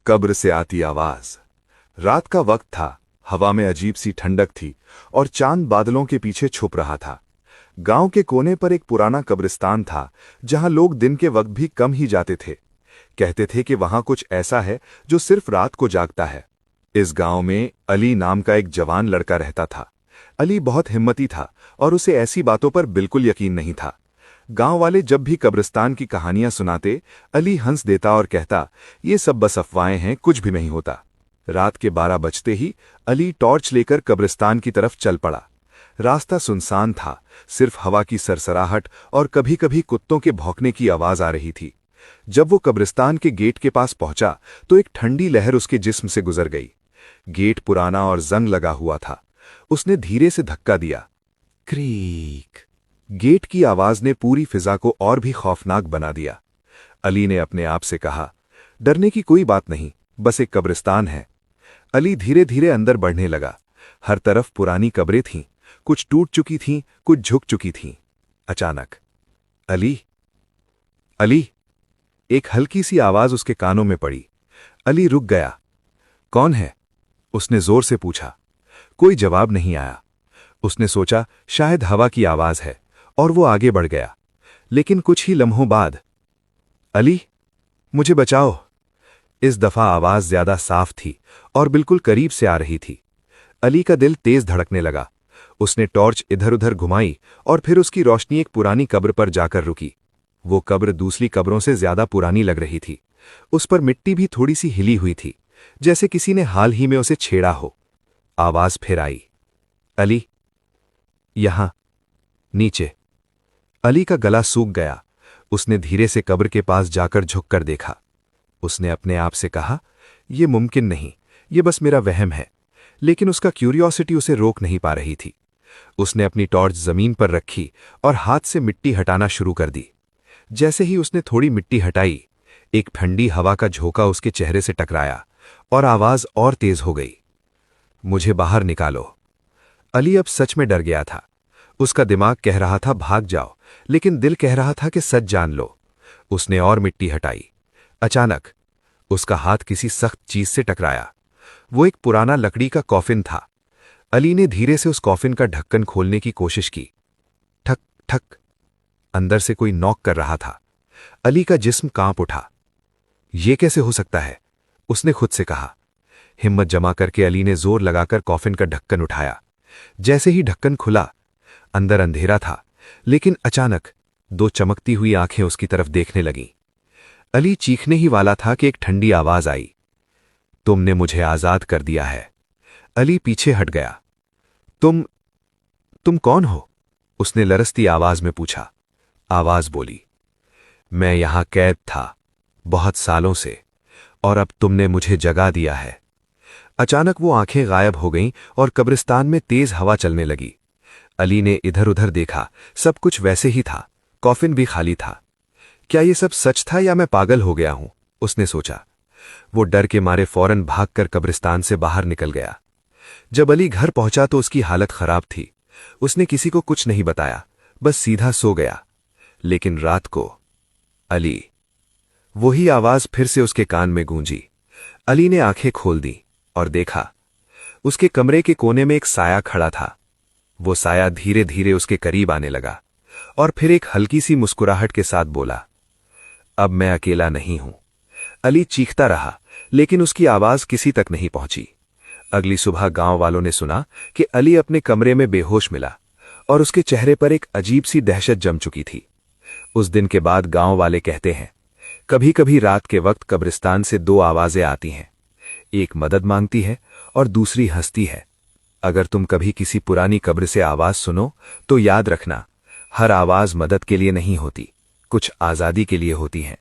कब्र से आती आवाज। रात का वक्त था, हवा में अजीब सी ठंडक थी और चांद बादलों के पीछे छुप रहा था। गांव के कोने पर एक पुराना कब्रिस्तान था, जहां लोग दिन के वक्त भी कम ही जाते थे। कहते थे कि वहां कुछ ऐसा है जो सिर्फ रात को जागता है। इस गांव में अली नाम का एक जवान लड़का रहता था। अली बहुत हिम्मती था और उसे ऐसी बातों पर बिल्कुल यकीन नहीं था। गांव वाले जब भी कब्रिस्तान की कहानियां सुनाते, अली हंस देता और कहता, ये सब बस अफवाहें हैं, कुछ भी नहीं होता। रात के 12 बजते ही अली टॉर्च लेकर कब्रिस्तान की तरफ चल पड़ा। रास्ता सुनसान था, सिर्फ हवा की सरसराहट और कभी कभी कुत्तों के भौंकने की आवाज आ रही थी। जब वो कब्रिस्तान के गेट के पास पहुंचा तो एक ठंडी लहर उसके जिस्म से गुजर गई। गेट पुराना और जंग लगा हुआ था। उसने धीरे से धक्का दिया। क्रीक। गेट की आवाज ने पूरी फिजा को और भी खौफनाक बना दिया। अली ने अपने आप से कहा, डरने की कोई बात नहीं, बस एक कब्रिस्तान है। अली धीरे धीरे अंदर बढ़ने लगा। हर तरफ पुरानी कब्रें थीं, कुछ टूट चुकी थीं, कुछ झुक चुकी थीं। अचानक, अली, अली! एक हल्की सी आवाज उसके कानों में पड़ी। अली रुक गया। कौन है? उसने जोर से पूछा। कोई जवाब नहीं आया। उसने सोचा शायद हवा की आवाज है और वो आगे बढ़ गया। लेकिन कुछ ही लम्हों बाद, अली, मुझे बचाओ! इस दफा आवाज ज्यादा साफ थी और बिल्कुल करीब से आ रही थी। अली का दिल तेज धड़कने लगा। उसने टॉर्च इधर उधर घुमाई और फिर उसकी रोशनी एक पुरानी कब्र पर जाकर रुकी। वो कब्र दूसरी कब्रों से ज्यादा पुरानी लग रही थी। उस पर मिट्टी भी थोड़ी सी हिली हुई थी, जैसे किसी ने हाल ही में उसे छेड़ा हो। आवाज फिर आई, अली, यहां नीचे। अली का गला सूख गया। उसने धीरे से कब्र के पास जाकर झुककर देखा। उसने अपने आप से कहा, यह मुमकिन नहीं, ये बस मेरा वहम है। लेकिन उसका क्यूरियोसिटी उसे रोक नहीं पा रही थी। उसने अपनी टॉर्च जमीन पर रखी और हाथ से मिट्टी हटाना शुरू कर दी। जैसे ही उसने थोड़ी मिट्टी हटाई, एक ठंडी हवा का झोंका उसके चेहरे से टकराया और आवाज और तेज हो गई, मुझे बाहर निकालो। अली अब सच में डर गया था। उसका दिमाग कह रहा था भाग जाओ, लेकिन दिल कह रहा था कि सच जान लो। उसने और मिट्टी हटाई। अचानक उसका हाथ किसी सख्त चीज से टकराया। वो एक पुराना लकड़ी का कॉफिन था। अली ने धीरे से उस कॉफिन का ढक्कन खोलने की कोशिश की। ठक ठक, अंदर से कोई नॉक कर रहा था। अली का जिस्म कांप उठा। यह कैसे हो सकता है? उसने खुद से कहा। हिम्मत जमा करके अली ने जोर लगाकर कॉफिन का ढक्कन उठाया। जैसे ही ढक्कन खुला, अंदर अंधेरा था, लेकिन अचानक 2 चमकती हुई आंखें उसकी तरफ देखने लगीं। अली चीखने ही वाला था कि एक ठंडी आवाज आई, तुमने मुझे आजाद कर दिया है। अली पीछे हट गया। तुम कौन हो? उसने लरसती आवाज में पूछा। आवाज बोली, मैं यहां कैद था बहुत सालों से, और अब तुमने मुझे जगा दिया है। अचानक वो आंखें गायब हो गईं और कब्रिस्तान में तेज हवा चलने लगी। अली ने इधर उधर देखा, सब कुछ वैसे ही था। कॉफिन भी खाली था। क्या ये सब सच था या मैं पागल हो गया हूं? उसने सोचा। वो डर के मारे फौरन भागकर कब्रिस्तान से बाहर निकल गया। जब अली घर पहुंचा तो उसकी हालत खराब थी। उसने किसी को कुछ नहीं बताया, बस सीधा सो गया। लेकिन रात को अली, वही आवाज फिर से उसके कान में गूंजी। अली ने आंखें खोल दी और देखा, उसके कमरे के कोने में एक साया खड़ा था। वो साया धीरे धीरे उसके करीब आने लगा और फिर एक हल्की सी मुस्कुराहट के साथ बोला, अब मैं अकेला नहीं हूं। अली चीखता रहा, लेकिन उसकी आवाज किसी तक नहीं पहुंची। अगली सुबह गांव वालों ने सुना कि अली अपने कमरे में बेहोश मिला और उसके चेहरे पर एक अजीब सी दहशत जम चुकी थी। उस दिन के बाद गांव वाले कहते हैं, कभी कभी रात के वक्त कब्रिस्तान से 2 आवाजें आती हैं, एक मदद मांगती है और दूसरी हंसती है। अगर तुम कभी किसी पुरानी कब्र से आवाज सुनो तो याद रखना, हर आवाज मदद के लिए नहीं होती, कुछ आजादी के लिए होती है।